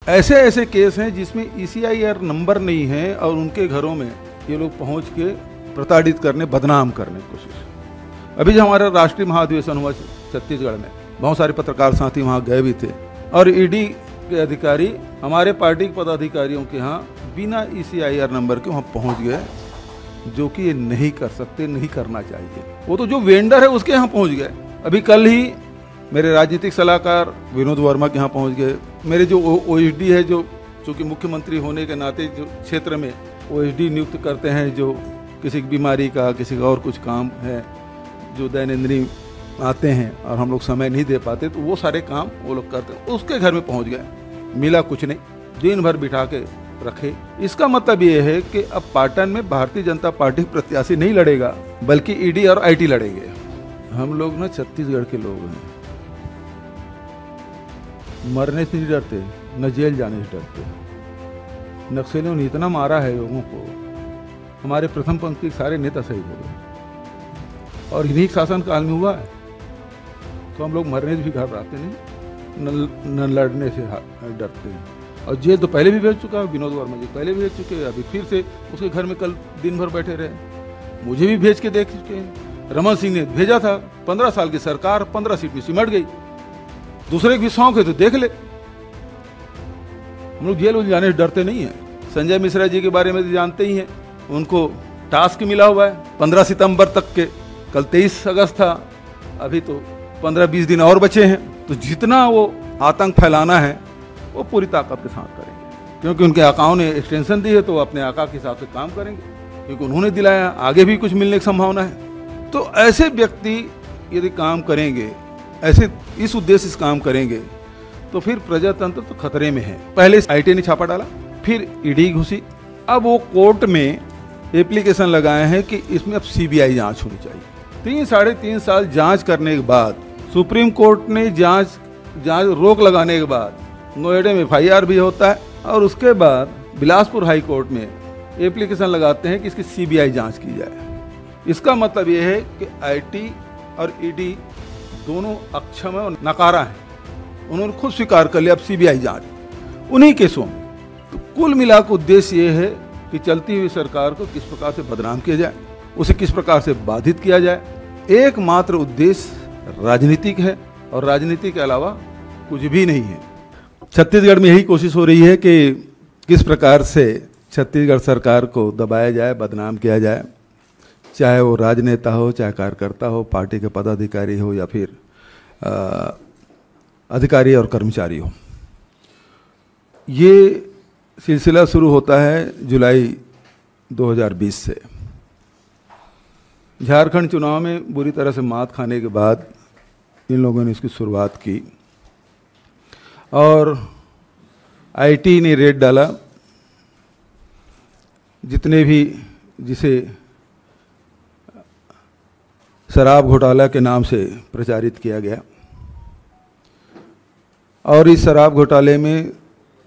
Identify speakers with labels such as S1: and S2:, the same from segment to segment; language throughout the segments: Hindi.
S1: ऐसे ऐसे केस हैं जिसमें ECIR नंबर नहीं है और उनके घरों में ये लोग पहुंच के प्रताड़ित करने, बदनाम करने की कोशिश। अभी जो हमारा राष्ट्रीय महाधिवेशन हुआ छत्तीसगढ़ में, बहुत सारे पत्रकार साथी वहाँ गए भी थे और ED के अधिकारी हमारे पार्टी के पदाधिकारियों के यहाँ बिना ECIR नंबर के वहाँ पहुँच गए, जो कि ये नहीं कर सकते, नहीं करना चाहिए। वो तो जो वेंडर है उसके यहाँ पहुँच गए। अभी कल ही मेरे राजनीतिक सलाहकार विनोद वर्मा के यहाँ पहुँच गए। मेरे जो OSD है, जो चूँकि मुख्यमंत्री होने के नाते जो क्षेत्र में OSD नियुक्त करते हैं, जो किसी की बीमारी का, किसी का और कुछ काम है, जो दैनंदिनी आते हैं और हम लोग समय नहीं दे पाते, तो वो सारे काम वो लोग करते हैं। उसके घर में पहुँच गए, मिला कुछ नहीं, दिन भर बिठा के रखे। इसका मतलब ये है कि अब पाटन में भारतीय जनता पार्टी प्रत्याशी नहीं लड़ेगा, बल्कि ED और IT लड़ेंगे। हम लोग ना छत्तीसगढ़ के लोग हैं, मरने से नहीं डरते, न जेल जाने से डरते। नक्सलियों ने इतना मारा है लोगों को, हमारे प्रथम पंक्ति के सारे नेता शहीद हो गए और इन्हीं शासन काल में हुआ है। तो हम लोग मरने से भी घबराते नहीं, न लड़ने से डरते हैं। और जेल तो पहले भी भेज चुका है, विनोद वर्मा जी पहले भी भेज चुके हैं, अभी फिर से उसके घर में कल दिन भर बैठे रहे। मुझे भी भेज के देख चुके हैं। रमन सिंह ने भेजा था, 15 साल की सरकार 15 सीट में सिमट गई। दूसरे की भी शौक है तो देख ले। हम लोग जेल जाने से डरते नहीं है। संजय मिश्रा जी के बारे में तो जानते ही हैं, उनको टास्क मिला हुआ है 15 सितंबर तक के। कल 23 अगस्त था, अभी तो 15-20 दिन और बचे हैं। तो जितना वो आतंक फैलाना है वो पूरी ताकत के साथ करेंगे, क्योंकि उनके आकाओं ने एक्सटेंशन दी है, तो वो अपने आका के हिसाब से काम करेंगे, क्योंकि उन्होंने दिलाया, आगे भी कुछ मिलने की संभावना है। तो ऐसे व्यक्ति यदि काम करेंगे, ऐसे इस उद्देश्य से काम करेंगे, तो फिर प्रजातंत्र तो खतरे में है। पहले IT ने छापा डाला, फिर ED घुसी, अब वो कोर्ट में एप्लीकेशन लगाए हैं कि इसमें अब CBI जांच होनी चाहिए। 3-3.5 साल जांच करने के बाद सुप्रीम कोर्ट ने जांच रोक लगाने के बाद नोएडा में FIR भी होता है, और उसके बाद बिलासपुर हाई कोर्ट में एप्लीकेशन लगाते हैं कि इसकी CBI जांच की जाए। इसका मतलब ये है कि IT और ED दोनों अक्षम है और नकारा है। उन्होंने खुद स्वीकार कर लिया अब CBI जांच उन्हीं केसों में। तो कुल मिलाकर उद्देश्य ये है कि चलती हुई सरकार को किस प्रकार से बदनाम किया जाए, उसे किस प्रकार से बाधित किया जाए। एकमात्र उद्देश्य राजनीतिक है और राजनीति के अलावा कुछ भी नहीं है। छत्तीसगढ़ में यही कोशिश हो रही है कि किस प्रकार से छत्तीसगढ़ सरकार को दबाया जाए, बदनाम किया जाए, चाहे वो राजनेता हो, चाहे कार्यकर्ता हो, पार्टी के पदाधिकारी हो, या फिर अधिकारी और कर्मचारी हो। ये सिलसिला शुरू होता है जुलाई 2020 से। झारखंड चुनाव में बुरी तरह से मात खाने के बाद इन लोगों ने इसकी शुरुआत की और IT ने रेड डाला। जितने भी जिसे शराब घोटाला के नाम से प्रचारित किया गया, और इस शराब घोटाले में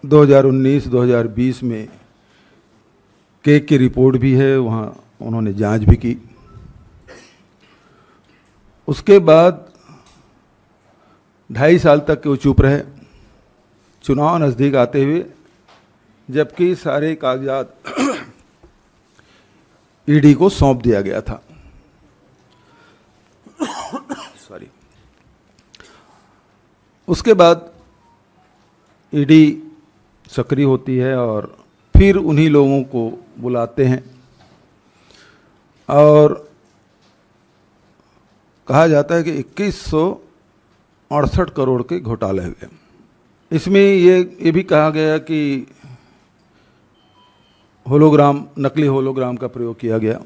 S1: 2019-2020 में केक की रिपोर्ट भी है, वहाँ उन्होंने जांच भी की। उसके बाद 2.5 साल तक वो चुप रहे, चुनाव नज़दीक आते हुए, जबकि सारे कागजात ED को सौंप दिया गया था। सॉरी। उसके बाद ED सक्रिय होती है और फिर उन्हीं लोगों को बुलाते हैं और कहा जाता है कि 2168 करोड़ के घोटाले हुए। इसमें ये भी कहा गया कि होलोग्राम, नकली होलोग्राम का प्रयोग किया गया।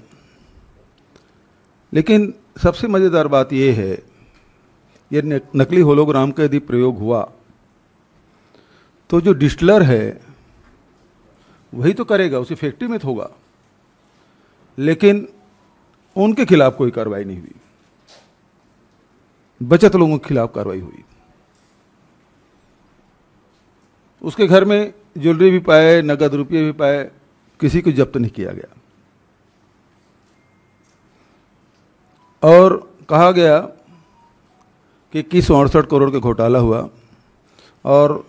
S1: लेकिन सबसे मज़ेदार बात ये है, ये नकली होलोग्राम का यदि प्रयोग हुआ तो जो डिस्टिलर है वही तो करेगा, उसी फैक्ट्री में तो होगा, लेकिन उनके खिलाफ कोई कार्रवाई नहीं हुई, बचत लोगों के खिलाफ कार्रवाई हुई। उसके घर में ज्वेलरी भी पाए, नगद रुपये भी पाए, किसी को जब्त नहीं किया गया। और कहा गया कि 2168 करोड़ का घोटाला हुआ और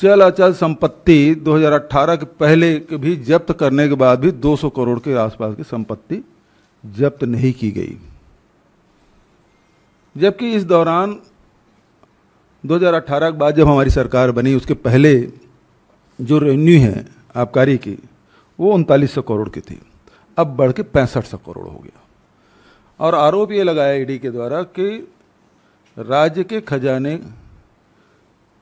S1: चल अचल संपत्ति 2018 के पहले के भी जब्त करने के बाद भी 200 करोड़ के आसपास की संपत्ति जब्त नहीं की गई। जबकि इस दौरान 2018 के बाद जब हमारी सरकार बनी उसके पहले जो रेवेन्यू है आबकारी की वो 3900 करोड़ की थी, अब बढ़ के 6500 करोड़ हो गया। और आरोप ये लगाया ईडी के द्वारा कि राज्य के खजाने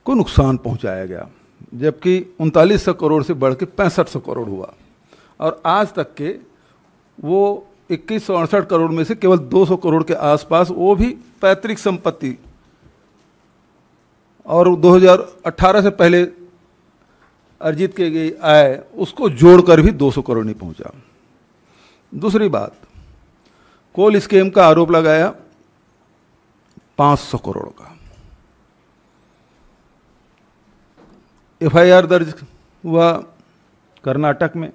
S1: को नुकसान पहुंचाया गया, जबकि 3900 करोड़ से बढ़ के 6500 करोड़ हुआ। और आज तक के वो 2168 करोड़ में से केवल 200 करोड़ के आसपास वो भी पैतृक संपत्ति, और 2018 से पहले अर्जित की गई आय उसको जोड़कर भी 200 करोड़ नहीं पहुंचा। दूसरी बात, कोल स्कीम का आरोप लगाया 500 करोड़ का। एफआईआर दर्ज हुआ कर्नाटक में,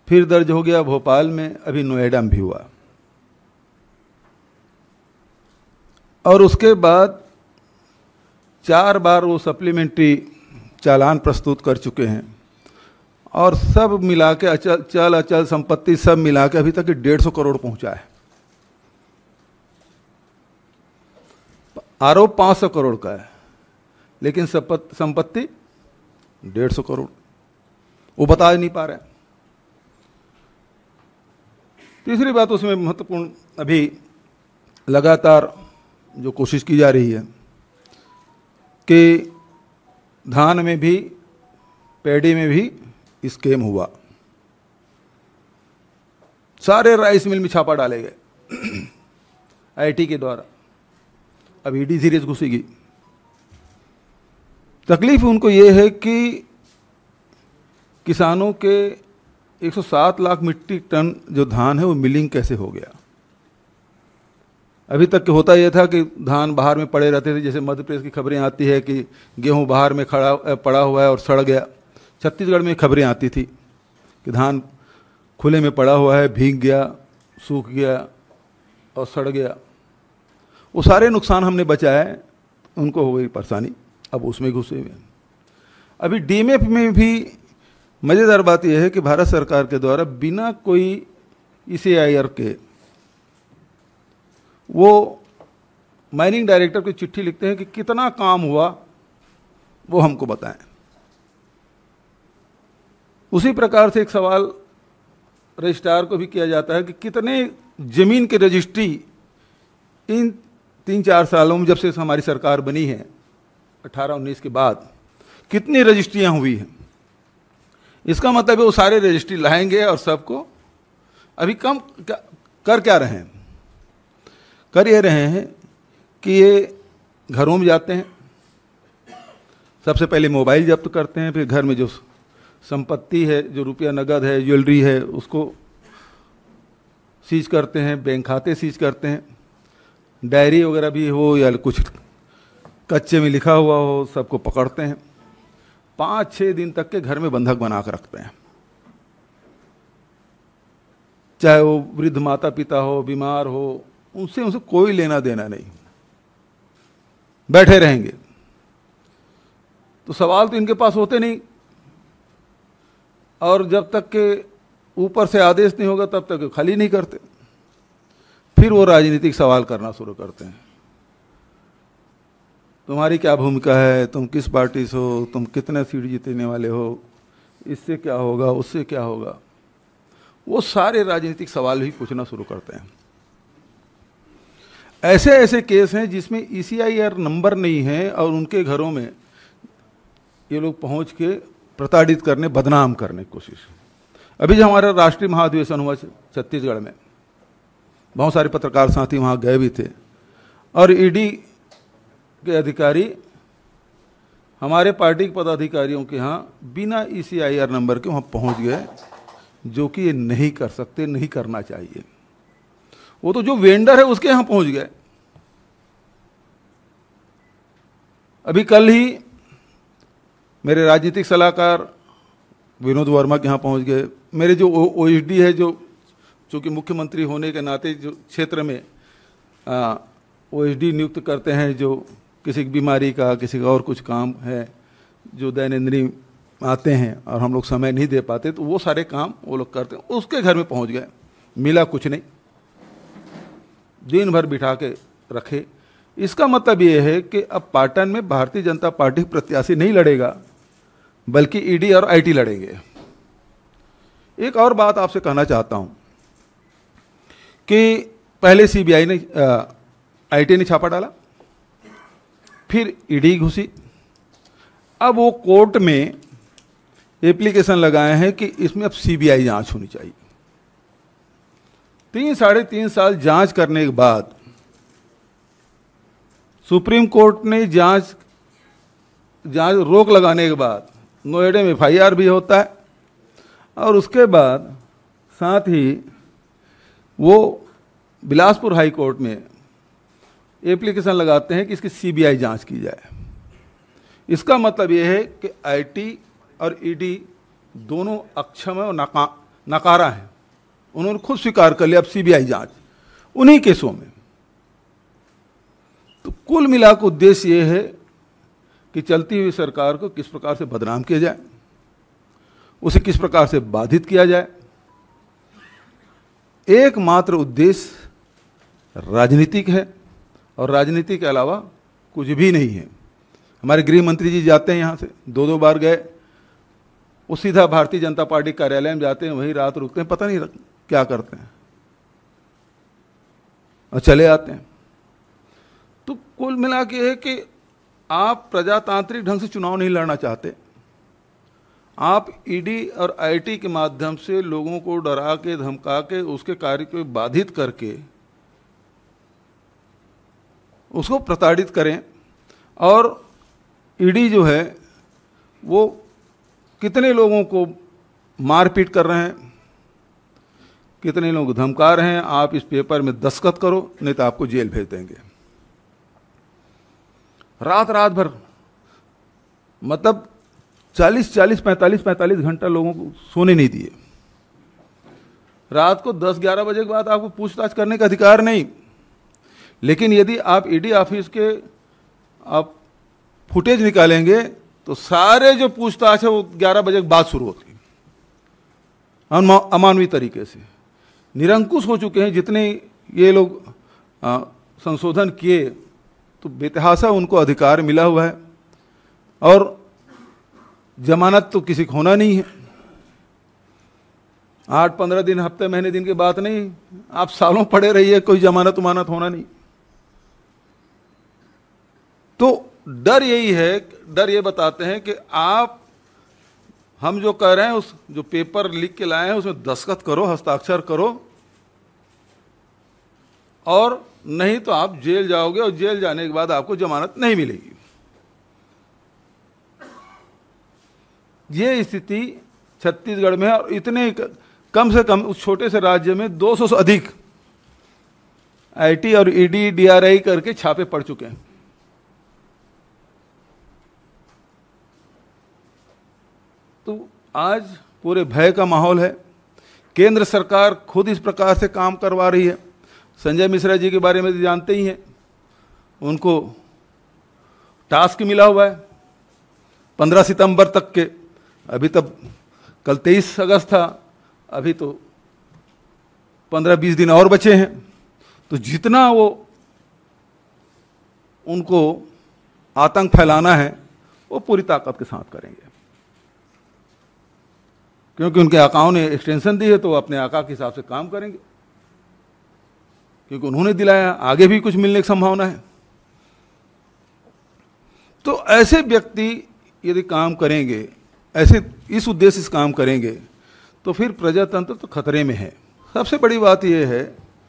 S1: फिर दर्ज हो गया भोपाल में, अभी नोएडा में भी हुआ। और उसके बाद 4 बार वो सप्लीमेंट्री चालान प्रस्तुत कर चुके हैं, और सब मिला के चल अचल संपत्ति सब मिला के अभी तक 150 करोड़ पहुंचा है। आरोप 500 करोड़ का है, लेकिन संपत्ति 150 करोड़ वो बता नहीं पा रहे। तीसरी बात उसमें महत्वपूर्ण, अभी लगातार जो कोशिश की जा रही है कि धान में भी पैडी में भी स्कैम हुआ, सारे राइस मिल में छापा डाले गए आईटी के द्वारा। अब ईडी सीरीज घुसेगी। तकलीफ उनको ये है कि किसानों के 107 लाख मीट्रिक टन जो धान है वो मिलिंग कैसे हो गया। अभी तक होता यह था कि धान बाहर में पड़े रहते थे, जैसे मध्य प्रदेश की खबरें आती है कि गेहूं बाहर में पड़ा हुआ है और सड़ गया। छत्तीसगढ़ में खबरें आती थी कि धान खुले में पड़ा हुआ है, भीग गया, सूख गया और सड़ गया। वो सारे नुकसान हमने बचाए, उनको हो गई परेशानी, अब उसमें घुसे हुए। अभी डीएमएफ में भी मज़ेदार बात यह है कि भारत सरकार के द्वारा बिना कोई ईसीआईआर के वो माइनिंग डायरेक्टर को चिट्ठी लिखते हैं कि कितना काम हुआ वो हमको बताएं। उसी प्रकार से एक सवाल रजिस्ट्रार को भी किया जाता है कि कितने जमीन की रजिस्ट्री इन 3-4 सालों में, जब से हमारी सरकार बनी है 18-19 के बाद, कितनी रजिस्ट्रियां हुई हैं। इसका मतलब है वो सारे रजिस्ट्री लाएंगे और सबको अभी कम कर क्या रहे हैं, कर ये रहे हैं कि ये घरों में जाते हैं, सबसे पहले मोबाइल जब्त करते हैं, फिर घर में जो संपत्ति है, जो रुपया नगद है, ज्वेलरी है, उसको सीज करते हैं, बैंक खाते सीज करते हैं, डायरी वगैरह भी हो या कुछ कच्चे में लिखा हुआ हो, सबको पकड़ते हैं। 5-6 दिन तक के घर में बंधक बना कर रखते हैं, चाहे वो वृद्ध माता पिता हो, बीमार हो, उनसे कोई लेना देना नहीं, बैठे रहेंगे। तो सवाल तो इनके पास होते नहीं, और जब तक के ऊपर से आदेश नहीं होगा तब तक खाली नहीं करते। फिर वो राजनीतिक सवाल करना शुरू करते हैं, तुम्हारी क्या भूमिका है, तुम किस पार्टी से हो, तुम कितने सीट जीतने वाले हो, इससे क्या होगा, उससे क्या होगा। वो सारे राजनीतिक सवाल भी पूछना शुरू करते हैं। ऐसे ऐसे केस हैं जिसमें ईसीआईआर नंबर नहीं है और उनके घरों में ये लोग पहुंच के प्रताड़ित करने, बदनाम करने की कोशिश। अभी जो हमारा राष्ट्रीय महाधिवेशन हुआ छत्तीसगढ़ में, बहुत सारे पत्रकार साथी वहाँ गए भी थे, और ईडी के अधिकारी हमारे पार्टी के पदाधिकारियों के यहाँ बिना ईसीआईआर नंबर के वहाँ पहुँच गए, जो कि ये नहीं कर सकते, नहीं करना चाहिए। वो तो जो वेंडर है उसके यहां पहुंच गए। अभी कल ही मेरे राजनीतिक सलाहकार विनोद वर्मा के यहां पहुंच गए। मेरे जो ओएसडी है, जो चूंकि मुख्यमंत्री होने के नाते जो क्षेत्र में ओएसडी नियुक्त करते हैं, जो किसी की बीमारी का, किसी का और कुछ काम है, जो दैनंदिनी आते हैं और हम लोग समय नहीं दे पाते, तो वो सारे काम वो लोग करते हैं। उसके घर में पहुंच गए, मिला कुछ नहीं, दिन भर बिठा के रखे। इसका मतलब ये है कि अब पाटन में भारतीय जनता पार्टी प्रत्याशी नहीं लड़ेगा, बल्कि ईडी और आईटी लड़ेंगे। एक और बात आपसे कहना चाहता हूं कि पहले सीबीआई ने आईटी ने छापा डाला, फिर ईडी घुसी, अब वो कोर्ट में एप्लीकेशन लगाए हैं कि इसमें अब सीबीआई जांच होनी चाहिए। 3-3.5 साल जांच करने के बाद सुप्रीम कोर्ट ने जांच रोक लगाने के बाद नोएडा में एफआईआर भी होता है, और उसके बाद साथ ही वो बिलासपुर हाई कोर्ट में एप्लीकेशन लगाते हैं कि इसकी सीबीआई जांच की जाए। इसका मतलब ये है कि आईटी और ईडी दोनों अक्षम और नकारा हैं। उन्होंने खुद स्वीकार कर लिया अब सीबीआई जांच उन्हीं केसों में। तो कुल मिलाकर उद्देश्य ये है कि चलती हुई सरकार को किस प्रकार से बदनाम किया जाए, उसे किस प्रकार से बाधित किया जाए। एकमात्र उद्देश्य राजनीतिक है और राजनीति के अलावा कुछ भी नहीं है। हमारे गृह मंत्री जी जाते हैं यहाँ से, 2-2 बार गए, वो सीधा भारतीय जनता पार्टी कार्यालय में जाते हैं, वहीं रात रुकते हैं, पता नहीं क्या करते हैं और चले आते हैं। तो कुल मिला के है कि आप प्रजातांत्रिक ढंग से चुनाव नहीं लड़ना चाहते, आप ईडी और आईटी के माध्यम से लोगों को डरा के धमका के उसके कार्य को बाधित करके उसको प्रताड़ित करें। और ईडी जो है वो कितने लोगों को मारपीट कर रहे हैं, कितने लोग धमका रहे हैं, आप इस पेपर में दस्तखत करो नहीं तो आपको जेल भेज देंगे। रात भर मतलब 45 घंटा लोगों को सोने नहीं दिए। रात को 10-11 बजे के बाद आपको पूछताछ करने का अधिकार नहीं, लेकिन यदि आप ईडी ऑफिस के आप फुटेज निकालेंगे तो सारे जो पूछताछ है वो 11 बजे के बाद शुरू होती है। अमानवीय तरीके से निरंकुश हो चुके हैं जितने ये लोग संशोधन किए, तो बेतहासा उनको अधिकार मिला हुआ है। और जमानत तो किसी को होना नहीं है, 8-15 दिन, हफ्ते, महीने, दिन की बात नहीं, आप सालों पड़े रहिए, कोई जमानत उमानत होना नहीं। तो डर यही है, डर ये बताते हैं कि आप हम जो कह रहे हैं उस जो पेपर लिख के लाए हैं उसमें दस्तखत करो, हस्ताक्षर करो, और नहीं तो आप जेल जाओगे और जेल जाने के बाद आपको जमानत नहीं मिलेगी। ये स्थिति छत्तीसगढ़ में है, और इतने कम से कम उस छोटे से राज्य में 200 से अधिक आईटी और ईडी डीआरआई करके छापे पड़ चुके हैं। तो आज पूरे भय का माहौल है। केंद्र सरकार खुद इस प्रकार से काम करवा रही है। संजय मिश्रा जी के बारे में जानते ही हैं, उनको टास्क मिला हुआ है 15 सितंबर तक के। अभी तब कल 23 अगस्त था, अभी तो 15-20 दिन और बचे हैं। तो जितना वो उनको आतंक फैलाना है वो पूरी ताकत के साथ करेंगे, क्योंकि उनके आकाओं ने एक्सटेंशन दी है तो वो अपने आका के हिसाब से काम करेंगे, क्योंकि उन्होंने दिलाया। आगे भी कुछ मिलने की संभावना है। तो ऐसे व्यक्ति यदि काम करेंगे, ऐसे इस उद्देश्य से काम करेंगे, तो फिर प्रजातंत्र तो खतरे में है। सबसे बड़ी बात यह है,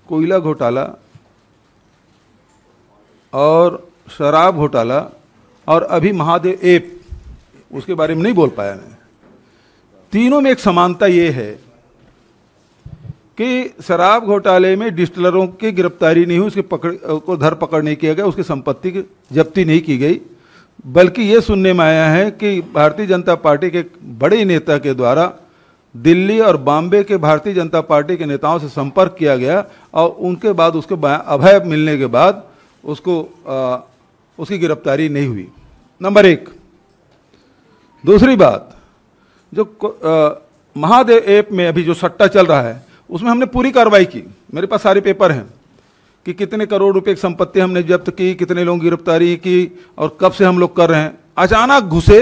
S1: कोयला घोटाला और शराब घोटाला और अभी महादेव ऐप, उसके बारे में नहीं बोल पाया मैं। तीनों में एक समानता ये है कि शराब घोटाले में डिस्टिलरों की गिरफ्तारी नहीं हुई, उसकी धर पकड़ नहीं किया गया, उसकी संपत्ति की जब्ती नहीं की गई, बल्कि ये सुनने में आया है कि भारतीय जनता पार्टी के बड़े नेता के द्वारा दिल्ली और बॉम्बे के भारतीय जनता पार्टी के नेताओं से संपर्क किया गया और उनके बाद उसके अभय मिलने के बाद उसको उसकी गिरफ्तारी नहीं हुई। नंबर 1, दूसरी बात, जो महादेव ऐप में अभी जो सट्टा चल रहा है उसमें हमने पूरी कार्रवाई की, मेरे पास सारे पेपर हैं कि कितने करोड़ रुपए की संपत्ति हमने जब्त की, कितने लोगों की गिरफ्तारी की और कब से हम लोग कर रहे हैं। अचानक घुसे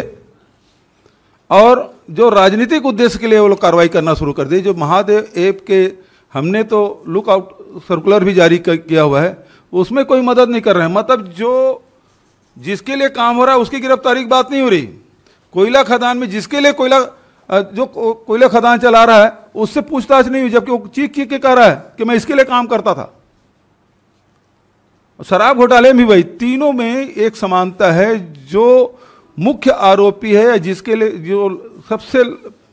S1: और जो राजनीतिक उद्देश्य के लिए वो लोग कार्रवाई करना शुरू कर दी। जो महादेव ऐप के हमने तो लुक आउट सर्कुलर भी जारी किया हुआ है, उसमें कोई मदद नहीं कर रहे हैं। मतलब जो जिसके लिए काम हो रहा है उसकी गिरफ्तारी की बात नहीं हो रही। कोयला खदान में जिसके लिए कोयला खदान चला रहा है उससे पूछताछ नहीं हुई, जबकि वो चीख के कह रहा है कि मैं इसके लिए काम करता था। शराब घोटाले में भी वही, तीनों में एक समानता है। जो मुख्य आरोपी है, जिसके लिए जो सबसे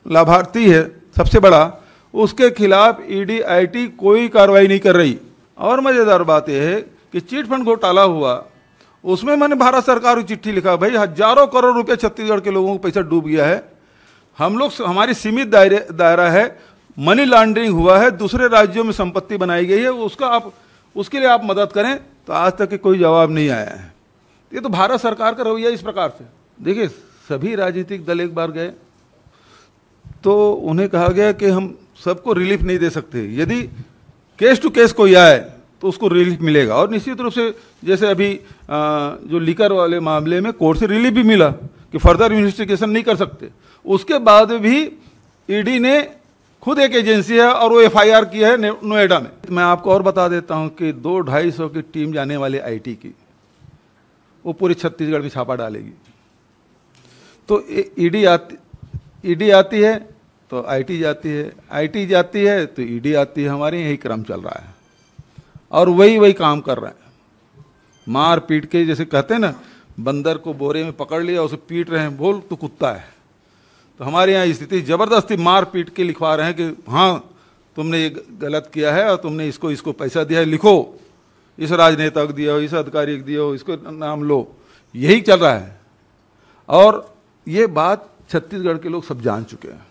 S1: लाभार्थी है सबसे बड़ा, उसके खिलाफ ईडी आईटी कोई कार्रवाई नहीं कर रही। और मजेदार बात यह है कि चिट फंड घोटाला हुआ, उसमें मैंने भारत सरकार को चिट्ठी लिखा, भाई हजारों करोड़ रुपए छत्तीसगढ़ के लोगों को पैसा डूब गया है, हम लोग हमारी सीमित दायरा है, मनी लॉन्ड्रिंग हुआ है, दूसरे राज्यों में संपत्ति बनाई गई है, उसके लिए आप मदद करें। तो आज तक कोई जवाब नहीं आया है। ये तो भारत सरकार का रवैया इस प्रकार से। देखिए, सभी राजनीतिक दल एक बार गए तो उन्हें कहा गया कि हम सबको रिलीफ नहीं दे सकते, यदि केस टू केस कोई आए तो उसको रिलीफ मिलेगा। और निश्चित रूप से जैसे अभी जो लीकर वाले मामले में कोर्ट से रिलीफ भी मिला कि फर्दर इन्वेस्टिगेशन नहीं कर सकते, उसके बाद भी ईडी ने खुद एक एजेंसी है और वो एफआईआर की है नोएडा में। मैं आपको और बता देता हूं कि 200-250 की टीम जाने वाली आईटी की, वो पूरे छत्तीसगढ़ में छापा डालेगी। तो ईडी आती है तो आईटी जाती है, आईटी जाती है तो ईडी आती है। हमारे यही क्रम चल रहा है और वही काम कर रहे हैं। मार पीट के, जैसे कहते हैं ना, बंदर को बोरे में पकड़ लिया उसे पीट रहे हैं, बोल तो कुत्ता है। तो हमारे यहाँ स्थिति जबरदस्ती मार पीट के लिखवा रहे हैं कि हाँ तुमने ये गलत किया है और तुमने इसको पैसा दिया है, लिखो, इस राजनेता को दिया हो, इस अधिकारी को दिया हो, इसको नाम लो। यही चल रहा है और ये बात छत्तीसगढ़ के लोग सब जान चुके हैं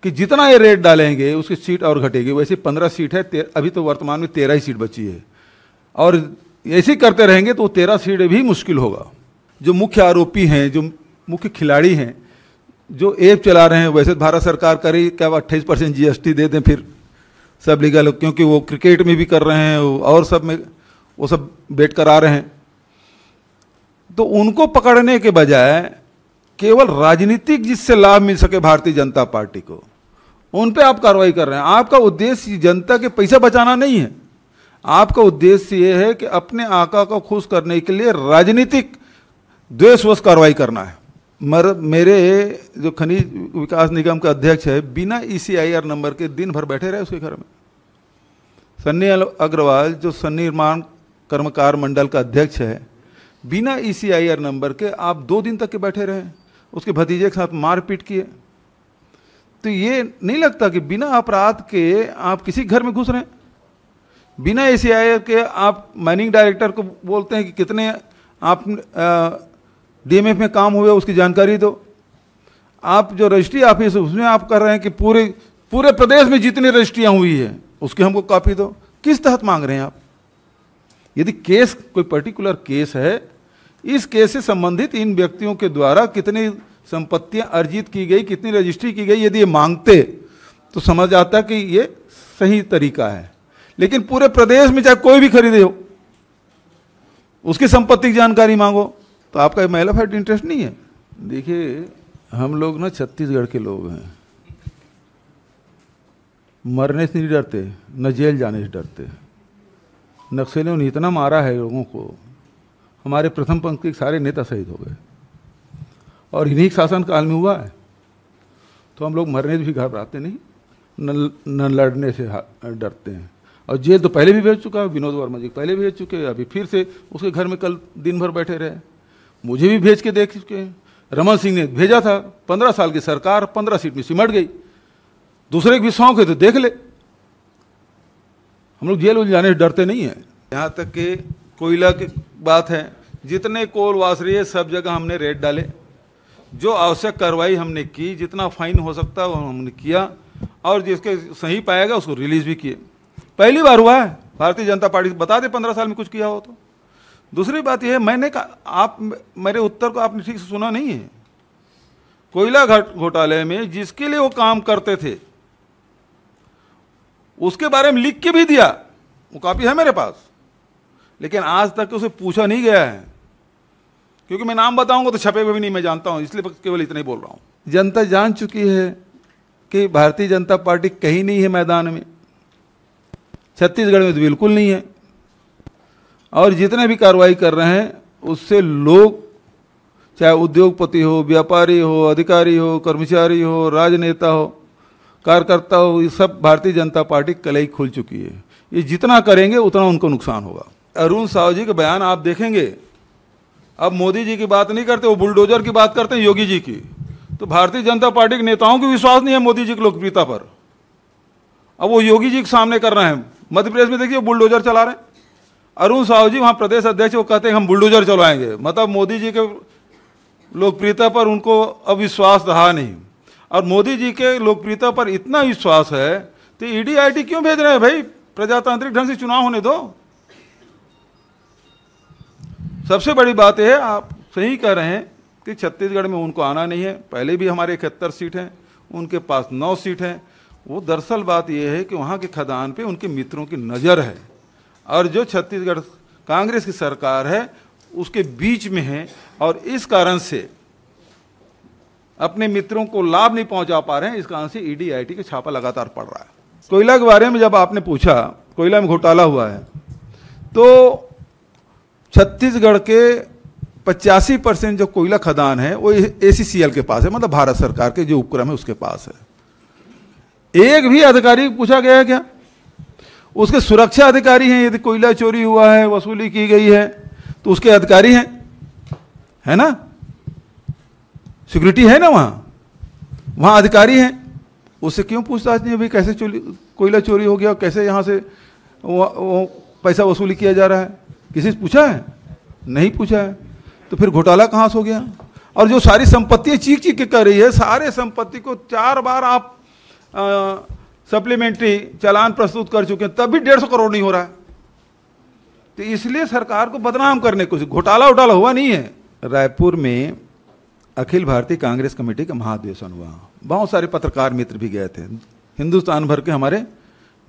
S1: कि जितना ये रेट डालेंगे उसकी सीट और घटेगी। वैसे 15 सीट है, अभी तो वर्तमान में 13 ही सीट बची है और ऐसे ही करते रहेंगे तो 13 सीट भी मुश्किल होगा। जो मुख्य आरोपी हैं, जो मुख्य खिलाड़ी हैं, जो ऐप चला रहे हैं, वैसे भारत सरकार करे क्या 28% जीएसटी दे दें फिर सब लीगल, क्योंकि वो क्रिकेट में भी कर रहे हैं और सब में वो सब बेट करा रहे हैं। तो उनको पकड़ने के बजाय केवल राजनीतिक जिससे लाभ मिल सके भारतीय जनता पार्टी को, उन पे आप कार्रवाई कर रहे हैं। आपका उद्देश्य जनता के पैसा बचाना नहीं है, आपका उद्देश्य ये है कि अपने आका को खुश करने के लिए राजनीतिक द्वेषवश कार्रवाई करना है। मेरे जो खनिज विकास निगम का अध्यक्ष है, बिना ECIR नंबर के दिन भर बैठे रहे उसके घर में। सन्नी अग्रवाल जो सन्निर्माण कर्मकार मंडल का अध्यक्ष है, बिना ECIR नंबर के आप 2 दिन तक के बैठे रहे, उसके भतीजे के साथ मारपीट किए। तो ये नहीं लगता कि बिना अपराध के आप किसी घर में घुस रहे हैं? बिना ECIR के आप माइनिंग डायरेक्टर को बोलते हैं कि कितने आप DMF में काम हुए उसकी जानकारी दो। आप जो रजिस्ट्री ऑफिस है उसमें आप कर रहे हैं कि पूरे प्रदेश में जितनी रजिस्ट्रियां हुई है उसकी हमको कॉपी दो। किस तहत मांग रहे हैं आप? यदि केस कोई पर्टिकुलर केस है, इस केस से संबंधित इन व्यक्तियों के द्वारा कितनी संपत्तियां अर्जित की गई, कितनी रजिस्ट्री की गई, यदि ये मांगते तो समझ आता कि ये सही तरीका है। लेकिन पूरे प्रदेश में चाहे कोई भी खरीदे हो, उसकी संपत्ति की जानकारी मांगो, तो आपका मैनिफेस्ट इंटरेस्ट नहीं है। देखिए, हम लोग ना छत्तीसगढ़ के लोग हैं, मरने से नहीं डरते, न जेल जाने से डरते। नक्सलियों ने इतना मारा है लोगों को, हमारे प्रथम पंक्ति के सारे नेता शहीद हो गए और इन्हीं शासन काल में हुआ है। तो हम लोग मरने से भी घबराते नहीं, न लड़ने से डरते हैं। और जेल तो पहले भी भेज चुका है, विनोद वर्मा जी पहले भेज चुके हैं, अभी फिर से उसके घर में कल दिन भर बैठे रहे। मुझे भी भेज के देख चुके हैं। रमन सिंह ने भेजा था, 15 साल की सरकार 15 सीट में सिमट गई। दूसरे के भी शौक है तो देख ले। हम लोग जेल जाने से डरते नहीं हैं। यहाँ तक कि कोयला की बात है, जितने कोल वासरी है सब जगह हमने रेड डाले, जो आवश्यक कार्रवाई हमने की, जितना फाइन हो सकता है वो हमने किया और जिसके सही पाएगा उसको रिलीज भी किए। पहली बार हुआ है भारतीय जनता पार्टी, बता दे 15 साल में कुछ किया हो तो। दूसरी बात यह है, मैंने कहा, आप मेरे उत्तर को आपने ठीक से सुना नहीं है। कोयला घोटाले में जिसके लिए वो काम करते थे उसके बारे में लिख के भी दिया, वो कॉपी है मेरे पास, लेकिन आज तक उसे पूछा नहीं गया है, क्योंकि मैं नाम बताऊंगा तो छपे हुए भी नहीं मैं जानता हूं, इसलिए केवल इतना ही बोल रहा हूं। जनता जान चुकी है कि भारतीय जनता पार्टी कहीं नहीं है मैदान में, छत्तीसगढ़ में तो बिल्कुल नहीं है, और जितने भी कार्रवाई कर रहे हैं उससे लोग, चाहे उद्योगपति हो, व्यापारी हो, अधिकारी हो, कर्मचारी हो, राजनेता हो, कार्यकर्ता हो, ये सब भारतीय जनता पार्टी कलई खुल चुकी है। ये जितना करेंगे उतना उनको नुकसान होगा। अरुण साहू जी के बयान आप देखेंगे, अब मोदी जी की बात नहीं करते, वो बुलडोजर की बात करते हैं, योगी जी की। तो भारतीय जनता पार्टी के नेताओं को विश्वास नहीं है मोदी जी की लोकप्रियता पर, अब वो योगी जी के सामने कर रहे हैं। मध्य प्रदेश में देखिए बुलडोजर चला रहे हैं, अरुण साहू जी वहाँ प्रदेश अध्यक्ष, वो कहते हैं हम बुलडोजर चलाएंगे, मतलब मोदी जी के लोकप्रियता पर उनको अब विश्वास रहा नहीं। और मोदी जी के लोकप्रियता पर इतना विश्वास है तो ईडी आईटी क्यों भेज रहे हैं भाई, प्रजातांत्रिक ढंग से चुनाव होने दो। सबसे बड़ी बात यह है, आप सही कह रहे हैं कि छत्तीसगढ़ में उनको आना नहीं है, पहले भी हमारे 71 सीट हैं, उनके पास 9 सीट हैं। वो दरअसल बात यह है कि वहाँ के खदान पे उनके मित्रों की नज़र है, और जो छत्तीसगढ़ कांग्रेस की सरकार है उसके बीच में है, और इस कारण से अपने मित्रों को लाभ नहीं पहुंचा पा रहे हैं। इस कारण से ईडी आईटी का छापा लगातार पड़ रहा है। कोयला के बारे में जब आपने पूछा, कोयला में घोटाला हुआ है, तो छत्तीसगढ़ के 85% जो कोयला खदान है वो ACCL के पास है, मतलब भारत सरकार के जो उपक्रम है उसके पास है। एक भी अधिकारी पूछा गया है क्या? उसके सुरक्षा अधिकारी हैं, यदि कोयला चोरी हुआ है, वसूली की गई है तो उसके अधिकारी हैं, है ना, सिक्योरिटी है ना, वहाँ अधिकारी हैं, उससे क्यों पूछताछ नहीं है भाई कैसे कोयला चोरी हो गया, कैसे यहाँ से वो पैसा वसूली किया जा रहा है? किसी से पूछा है? नहीं पूछा है। तो फिर घोटाला कहाँ से हो गया? और जो सारी संपत्तियाँ चीख चीख के कर रही है, सारे संपत्ति को 4 बार आप सप्लीमेंट्री चालान प्रस्तुत कर चुके हैं, तब भी 150 करोड़ नहीं हो रहा है। तो इसलिए सरकार को बदनाम करने को, घोटाला उटाला हुआ नहीं है। रायपुर में अखिल भारतीय कांग्रेस कमेटी का महाधिवेशन हुआ, बहुत सारे पत्रकार मित्र भी गए थे, हिंदुस्तान भर के हमारे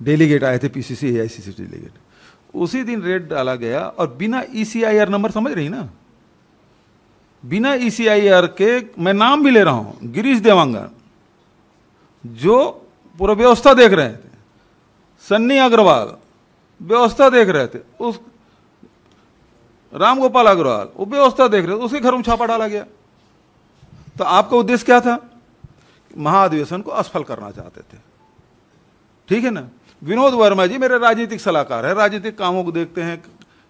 S1: डेलीगेट आए थे, PCC AICC डेलीगेट। उसी दिन रेड डाला गया, और बिना ECIR नंबर, समझ रही ना, बिना ECIR के, मैं नाम भी ले रहा हूं, गिरीश देवांगन जो पूरा व्यवस्था देख रहे थे, सन्नी अग्रवाल व्यवस्था देख रहे थे, उस रामगोपाल अग्रवाल वो व्यवस्था देख रहे थे, उसके घर में छापा डाला गया। तो आपका उद्देश्य क्या था? महाधिवेशन को असफल करना चाहते थे, ठीक है ना। विनोद वर्मा जी मेरे राजनीतिक सलाहकार है, राजनीतिक कामों को देखते हैं,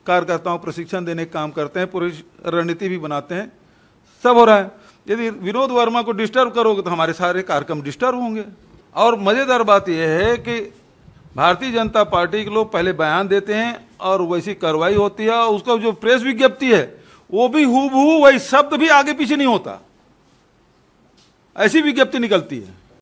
S1: कार्यकर्ताओं को प्रशिक्षण देने का काम करते हैं, पूरी रणनीति भी बनाते हैं, सब हो रहा है। यदि विनोद वर्मा को डिस्टर्ब करोगे तो हमारे सारे कार्यक्रम डिस्टर्ब होंगे। और मज़ेदार बात यह है कि भारतीय जनता पार्टी के लोग पहले बयान देते हैं और वैसी कार्रवाई होती है, और उसका जो प्रेस विज्ञप्ति है वो भी हूबहू वही, शब्द भी आगे पीछे नहीं होता, ऐसी विज्ञप्ति निकलती है।